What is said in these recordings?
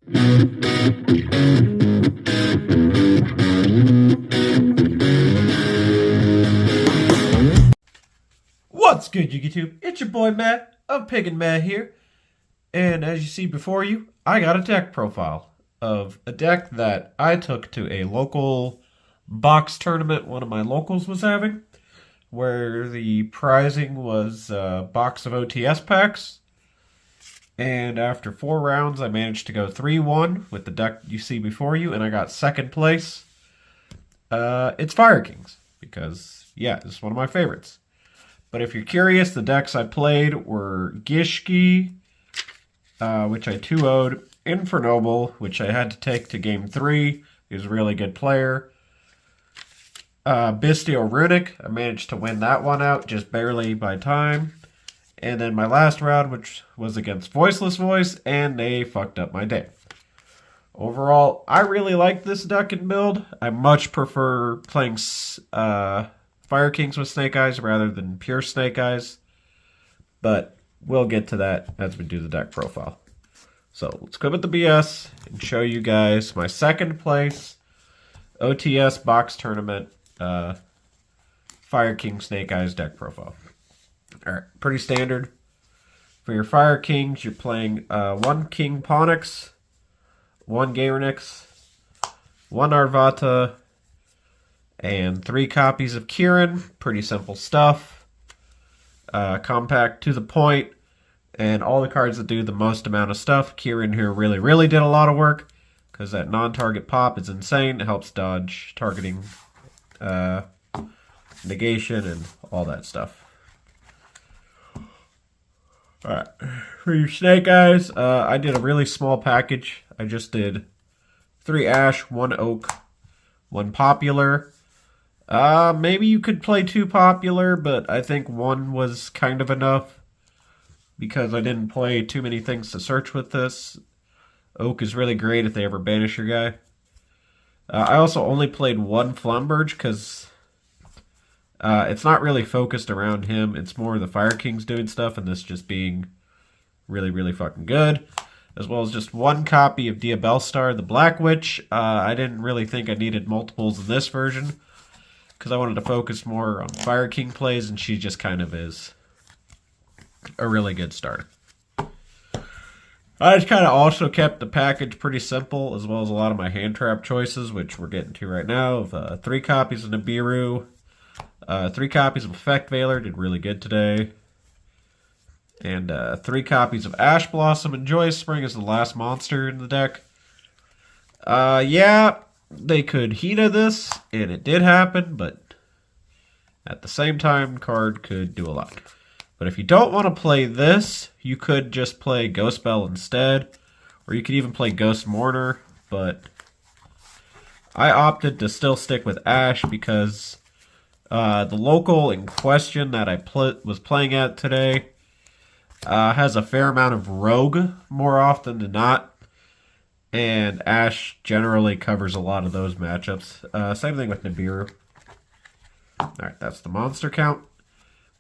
What's good, YouTube? It's your boy Matt of Pig and Matt here. And as you see before you, I got a deck profile of a deck that I took to a local box tournament one of my locals was having, where the prizing was a box of OTS packs. And after 4 rounds, I managed to go 3-1 with the deck you see before you, and I got second place. It's Firekings, because, yeah, it's one of my favorites. But if you're curious, the decks I played were Gishki, which I 2-0'd, Infernoble, which I had to take to Game 3. He was a really good player. Bistio Runic, I managed to win that one out just barely by time. And then my last round, which was against Voiceless Voice, and they fucked up my day. Overall, I really like this deck and build. I much prefer playing Firekings with Snake Eyes rather than pure Snake Eyes. But we'll get to that as we do the deck profile. So let's quit with the BS and show you guys my second place OTS box tournament Fireking Snake Eyes deck profile. Alright, pretty standard. For your Fire Kings, you're playing 1 King Ponix, 1 Garenix, 1 Arvata, and 3 copies of Kieran. Pretty simple stuff. Compact, to the point, and all the cards that do the most amount of stuff. Kieran here really did a lot of work, because that non-target pop is insane. It helps dodge targeting, negation, and all that stuff. Alright, for your Snake Eyes, I did a really small package. I just did 3 Ash, 1 Oak, 1 Popular. Maybe you could play 2 Popular, but I think 1 was kind of enough, because I didn't play too many things to search with this. Oak is really great if they ever banish your guy. I also only played 1 Flumberge, because it's not really focused around him. It's more the Fire Kings doing stuff, and this just being really fucking good. As well as just 1 copy of Diabellstar, the Black Witch. I didn't really think I needed multiples in this version, because I wanted to focus more on Fire King plays, and she just kind of is a really good starter. I just kind of also kept the package pretty simple, as well as a lot of my hand trap choices, which we're getting to right now, of 3 copies of Nibiru, 3 copies of Effect Veiler, did really good today. And 3 copies of Ash Blossom, and Joyous Spring is the last monster in the deck. Yeah, they could Hina this, and it did happen, but at the same time, card could do a lot. But if you don't want to play this, you could just play Ghost Bell instead, or you could even play Ghost Mourner, but I opted to still stick with Ash because the local in question that I was playing at today has a fair amount of Rogue more often than not, and Ash generally covers a lot of those matchups. Same thing with Nibiru. Alright, that's the monster count.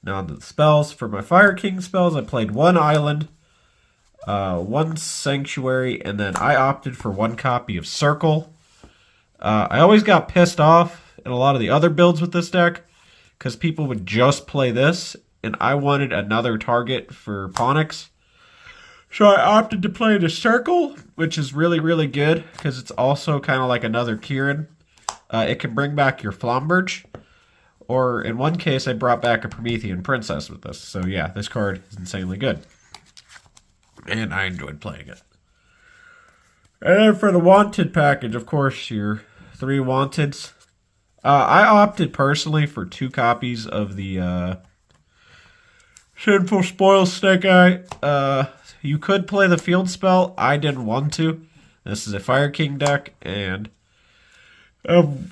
Now on to the spells. For my Fire King spells, I played 1 Island, 1 Sanctuary, and then I opted for 1 copy of Circle. I always got pissed off in a lot of the other builds with this deck, because people would just play this, and I wanted another target for Ponix. So I opted to play the Circle, which is really good, because it's also kind of like another Kieran. It can bring back your Flumberge, or in one case I brought back a Promethean Princess with this. So yeah, this card is insanely good. And I enjoyed playing it. And then for the Wanted package, of course, your 3 Wanteds. I opted personally for 2 copies of the Sinful Spoils Snake Eye. You could play the field spell. I didn't want to. This is a Fire King deck, and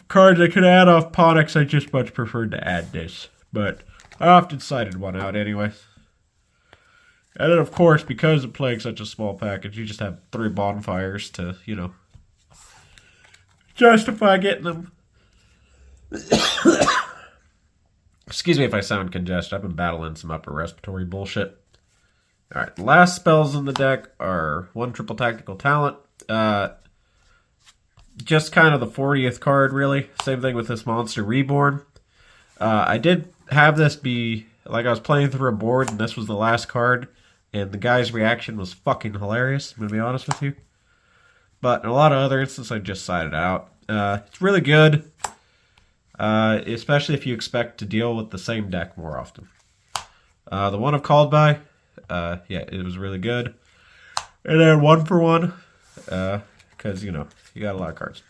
cards I could add off Ponix, I just much preferred to add this. But I often sided one out anyway. And then, of course, because of playing such a small package, you just have 3 bonfires to, you know, justify getting them. Excuse me if I sound congested. I've been battling some upper respiratory bullshit. Alright, the last spells in the deck are 1 Triple Tactical Talent, Just kind of the 40th card, really. Same thing with this Monster Reborn. I did have this be, like I was playing through a board and this was the last card. And the guy's reaction was fucking hilarious, I'm going to be honest with you. But in a lot of other instances, I just sided out. It's really good. Especially if you expect to deal with the same deck more often. The one I've called by, yeah, it was really good. And then 1-for-1, because, you know, you got a lot of cards.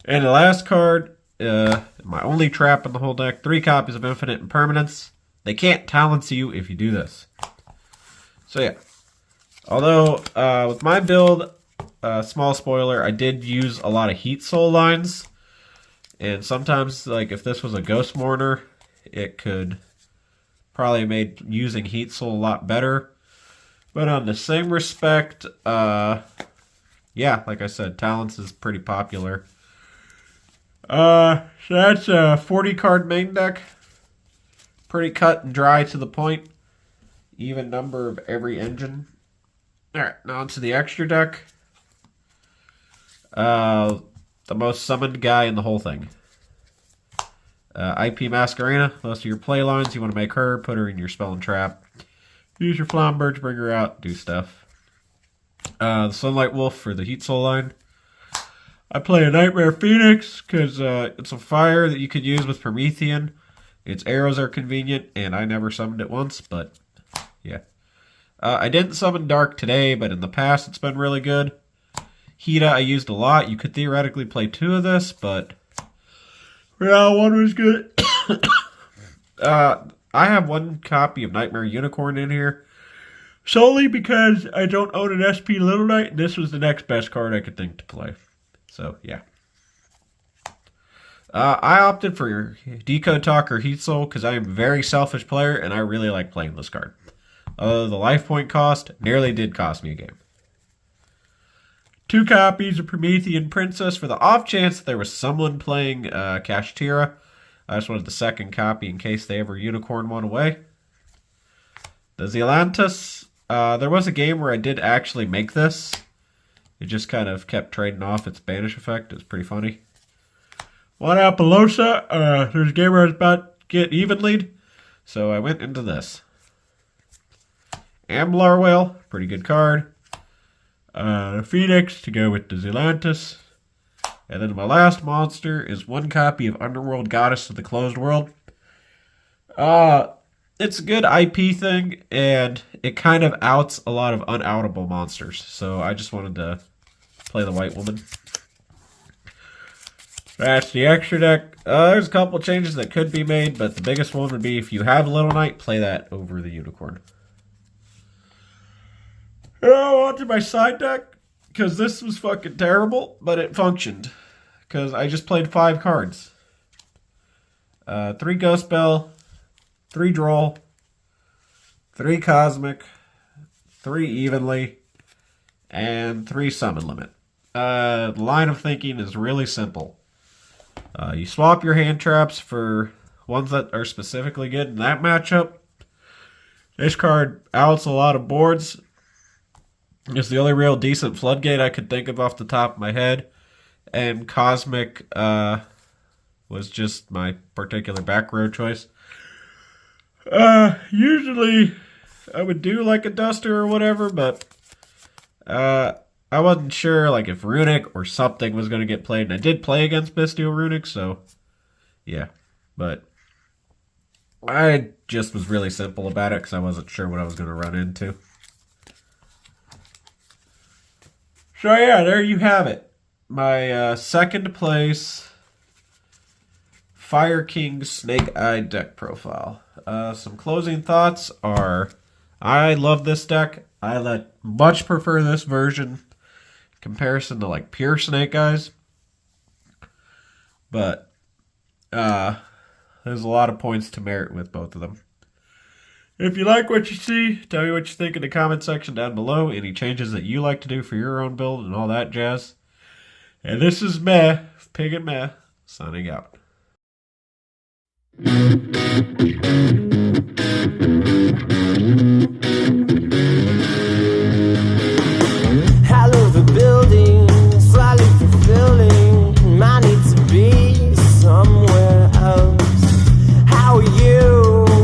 And the last card, my only trap in the whole deck, 3 copies of Infinite Impermanence. They can't talent you if you do this. So yeah. Although, with my build, small spoiler, I did use a lot of Heat Soul lines. And sometimes, like, if this was a Ghost Mourner, it could probably made using Heat Soul a lot better. But on the same respect, yeah, like I said, Talents is pretty popular. So that's a 40-card main deck. Pretty cut and dry to the point. Even number of every engine. Alright, now onto the extra deck. The most summoned guy in the whole thing. IP Masquerena. Most of your play lines, you want to make her, put her in your spell and trap. Use your Flamberge, bring her out, do stuff. The Sunlight Wolf for the Heat Soul line. I play a Nightmare Phoenix because it's a fire that you could use with Promethean. Its arrows are convenient, and I never summoned it once, but yeah. I didn't summon Dark today, but in the past it's been really good. Hida I used a lot. You could theoretically play 2 of this, but yeah, 1 was good. I have 1 copy of Nightmare Unicorn in here, solely because I don't own an SP Little Knight, and this was the next best card I could think to play. So, yeah. I opted for Decode Talk or Heat Soul because I am a very selfish player and I really like playing this card. The life point cost nearly did cost me a game. 2 copies of Promethean Princess for the off chance that there was someone playing Kashtira. I just wanted the 2nd copy in case they ever unicorn one away. The Zealantis. There was a game where I did actually make this. It just kind of kept trading off its banish effect. It was pretty funny. 1 Apollosa. There's a game where I was about to get even lead, so I went into this. Amblar Whale, pretty good card. Phoenix to go with the Zealantis. And then my last monster is 1 copy of Underworld Goddess of the Closed World. It's a good IP thing, and it kind of outs a lot of unoutable monsters. So I just wanted to play the White Woman. That's the extra deck. There's a couple changes that could be made, but the biggest one would be if you have Little Knight, play that over the Unicorn. On to my side deck, because this was fucking terrible, but it functioned. Because I just played 5 cards. 3 Ghost Bell, 3 Droll, 3 Cosmic, 3 Evenly, and 3 Summon Limit. The line of thinking is really simple. You swap your hand traps for ones that are specifically good in that matchup. This card outs a lot of boards. It's the only real decent Floodgate I could think of off the top of my head. And Cosmic was just my particular back row choice. Usually I would do like a Duster or whatever, but I wasn't sure like if Runic or something was going to get played. And I did play against Bestial Runic, so yeah. But I just was really simple about it because I wasn't sure what I was going to run into. So yeah, there you have it. My second place Fireking Snake Eye deck profile. Some closing thoughts are, I love this deck. I much prefer this version in comparison to like pure Snake Eyes. But there's a lot of points to merit with both of them. If you like what you see, tell me what you think in the comment section down below. Any changes that you like to do for your own build and all that jazz. And this is Meh, Pig and Meh, signing out.